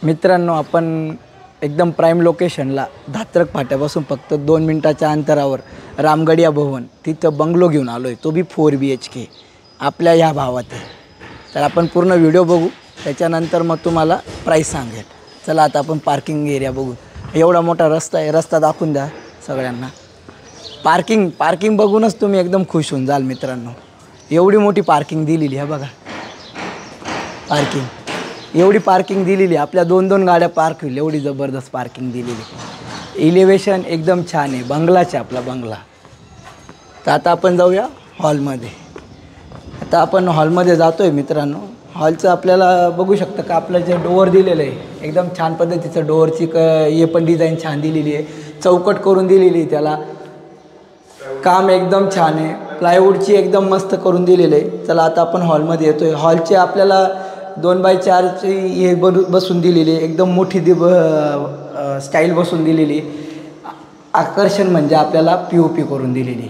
मित्रांनो, आपण एकदम प्राईम लोकेशनला धात्रक फाट्यापासून फक्त 2 मिनिटाच्या अंतरावर रामगडिया भवन तिथं बंगलो घेऊन आलो आहे, तो बी 4 BHK आपल्या ह्या भावात आहे. तर आपण पूर्ण व्हिडिओ बघू, त्याच्यानंतर मग तुम्हाला प्राईस सांगेल. चला आता आपण पार्किंग एरिया बघू. एवढा मोठा रस्ता आहे, रस्ता दाखवून द्या सगळ्यांना. पार्किंग बघूनच तुम्ही एकदम खुश होऊन जाल मित्रांनो. एवढी मोठी पार्किंग दिलेली आहे बघा. एवढी पार्किंग दिलेली, आपल्या 2-2 गाड्या पार्क होईल एवढी जबरदस्त पार्किंग दिलेली. इलेवेशन एकदम छान आहे, बंगलाच आहे आपला बंगला. तर आता आपण जाऊया हॉलमध्ये. आता आपण हॉलमध्ये जातो आहे मित्रांनो. हॉलचं आपल्याला बघू शकता का, आपलं जे डोअर दिलेलं आहे एकदम छान पद्धतीचं. डोअरची हे पण डिझाईन छान दिलेली आहे, चौकट करून दिलेली आहे, त्याला काम एकदम छान आहे. प्लायवूडची एकदम मस्त करून दिलेलं आहे. चला आता आपण हॉलमध्ये येतो आहे. हॉलचे आपल्याला 2x4ची हे बसून दिलेली आहे, एकदम मोठी स्टाईल बसून दिलेली. आकर्षण म्हणजे आपल्याला POP करून दिलेली.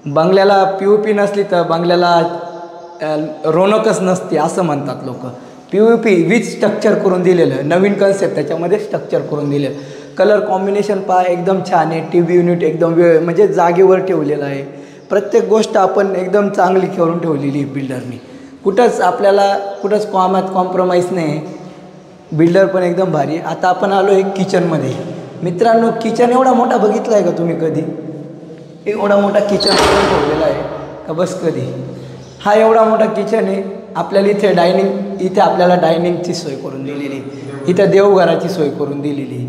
बंगल्याला POP नसली तर बंगल्याला रौनकच नसते असं म्हणतात लोक. POP विथ स्ट्रक्चर करून दिलेलं, नवीन कन्सेप्ट त्याच्यामध्ये स्ट्रक्चर करून दिलेलं. कलर कॉम्बिनेशन पहा एकदम छान आहे. TV युनिट एकदम म्हणजे जागेवर ठेवलेलं आहे. प्रत्येक गोष्ट आपण एकदम चांगली करून ठेवलेली आहे बिल्डरनी. कुठंच कामात कॉम्प्रोमाइज नाही. बिल्डर पण एकदम भारी. आता आपण आलो आहे किचनमध्ये. मित्रांनो, किचन एवढा मोठा बघितला आहे का तुम्ही कधी? एवढा मोठा किचन करून ठेवलेला आहे का बस कधी? हा एवढा मोठा किचन आहे. आपल्याला इथे आपल्याला डायनिंगची सोय करून दिलेली, इथं देवघराची सोय करून दिलेली.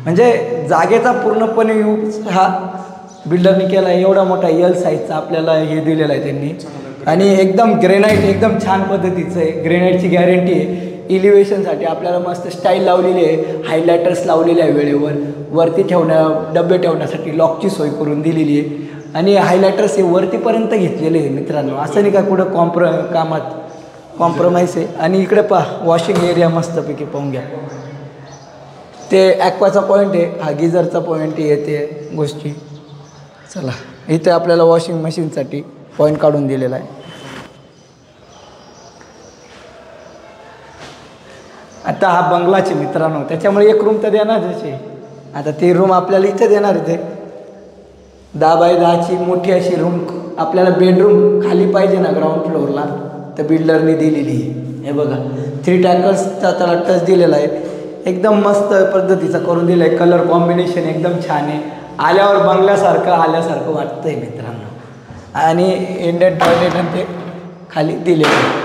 म्हणजे जागेचा पूर्णपणे यूज हा बिल्डरने केला आहे. एवढा मोठा L साईजचा आपल्याला हे दिलेला आहे त्यांनी. आणि एकदम ग्रेनाईट एकदम छान पद्धतीचं आहे. ग्रेनाईटची गॅरंटी आहे. इलिव्हेशनसाठी आपल्याला मस्त स्टाईल लावलेली आहे. हायलायटर्स लावलेले आहे वेळेवर. वरती डबे ठेवण्यासाठी लॉकची सोय करून दिलेली आहे. आणि हायलायटर्स हे वरतीपर्यंत घेतलेले आहे मित्रांनो. असं नाही का कुठं कामात कॉम्प्रोमाइज आहे. आणि इकडे पहा वॉशिंग एरिया मस्तपैकी पाहून घ्या. ते ॲक्वाचा पॉईंट आहे, हा गिझरचा पॉईंट आहे, ते गोष्टी. चला इथे आपल्याला वॉशिंग मशीनसाठी पॉईंट काढून दिलेला आहे. आता हा बंगलाचे मित्रांनो, त्याच्यामुळे एक रूम तर देणार त्याची. आता ती रूम आपल्याला इथे देणार आहे. ते 10x10ची मोठी अशी रूम आपल्याला बेडरूम खाली पाहिजे ना ग्राउंड फ्लोअरला, तर बिल्डरने दिलेली आहे. हे बघा 3 टॅकर्सचा त्याला टच दिलेला आहे. एकदम मस्त पद्धतीचा करून दिला आहे. कलर कॉम्बिनेशन एकदम छान आहे. आल्यावर बंगल्यासारखं वाटतं आहे मित्रांनो. आणि इंडियन टॉयलेट आणि ते खाली दिलेलं आहे.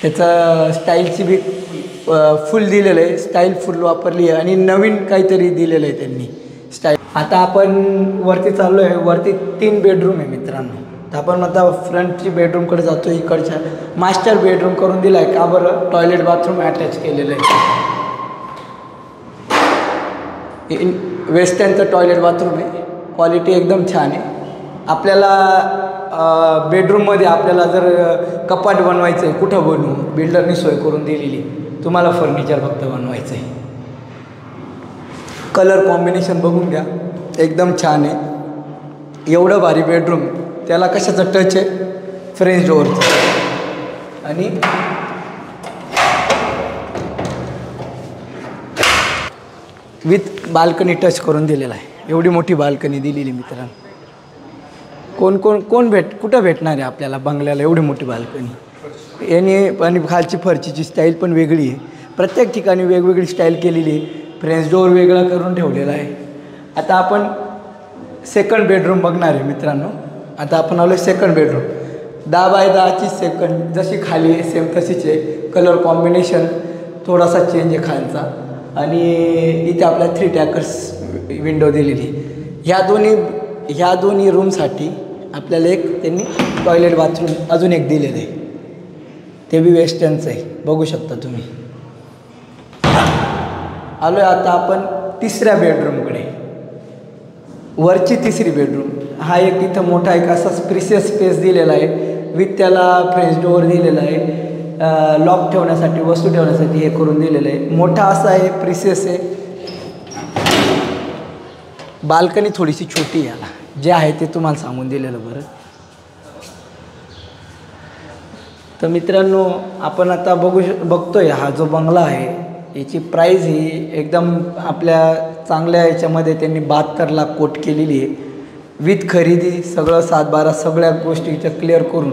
त्याचं स्टाईलची बी फुल दिलेलं आहे. स्टाईल फुल वापरली आहे आणि नवीन काहीतरी दिलेलं आहे त्यांनी स्टाईल. आता आपण वरती चाललो आहे. वरती 3 बेडरूम आहे मित्रांनो. तर आपण आता फ्रंटची बेडरूमकडे जातो. इकडच्या मास्टर बेडरूम करून दिला आहे. का बरं? टॉयलेट बाथरूम अटॅच केलेलं आहे. वेस्टर्नचं टॉयलेट बाथरूम आहे. क्वालिटी एकदम छान आहे. आपल्याला बेडरूममध्ये आपल्याला जर कपाट बनवायचं आहे, कुठं बनवू? बिल्डरनी सोय करून दिलेली. तुम्हाला फर्निचर फक्त बनवायचं आहे. कलर कॉम्बिनेशन बघून घ्या, एकदम छान आहे. एवढं भारी बेडरूम. त्याला कशाचं टच आहे? फ्रेंच डोअरचं. आणि विथ बाल्कनी टच करून दिलेला आहे. एवढी मोठी बाल्कनी दिलेली मित्रांनो. कुठं भेटणार आहे आपल्याला बंगल्याला एवढी मोठी बाल्कनी? आणि खालची फरचीची स्टाईल पण वेगळी आहे. प्रत्येक ठिकाणी वेगवेगळी स्टाईल केलेली आहे. फ्रेंच डोअर वेगळा करून ठेवलेला आहे. आता आपण सेकंड बेडरूम बघणार आहे मित्रांनो. आता आपण आलो सेकंड बेडरूम. 10x10ची सेकंड जशी खाली आहे सेम तशीच आहे. कलर कॉम्बिनेशन थोडासा चेंज आहे खालचा. आणि इथे आपल्याला 3 टॅकर्स विंडो दिलेली. ह्या दोन्ही रूमसाठी आपल्याला त्यांनी टॉयलेट बाथरूम अजून एक दिलेलं आहे. ते बी वेस्टर्नचं आहे, बघू शकता तुम्ही. आलो आहे आता आपण 3ऱ्या बेडरूमकडे. वरची 3री बेडरूम. हा एक इथं मोठा एक असा स्पेशियस स्पेस दिलेला आहे. विथ त्याला फ्रेंच डोअर दिलेला आहे. लॉक ठेवण्यासाठी, वस्तू ठेवण्यासाठी हे करून दिलेलं आहे. मोठा असा आहे, प्रिसियस आहे. बाल्कनी थोडीशी छोटी आहे. याला जे आहे ते तुम्हाला सांगून दिलेलं बरं. तर मित्रांनो आपण आता बघतोय हा जो बंगला आहे याची प्राईज ही एकदम आपल्या चांगल्या याच्यामध्ये त्यांनी 72 लाख कोट केलेली आहे विथ खरेदी सगळं 7-12 सगळ्या गोष्टीच्या क्लिअर करून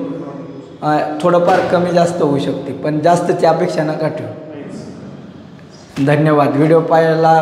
थोडंफार कमी जास्त होऊ शकते पण जास्तची अपेक्षा नका ठेवू. धन्यवाद व्हिडिओ पाहायला.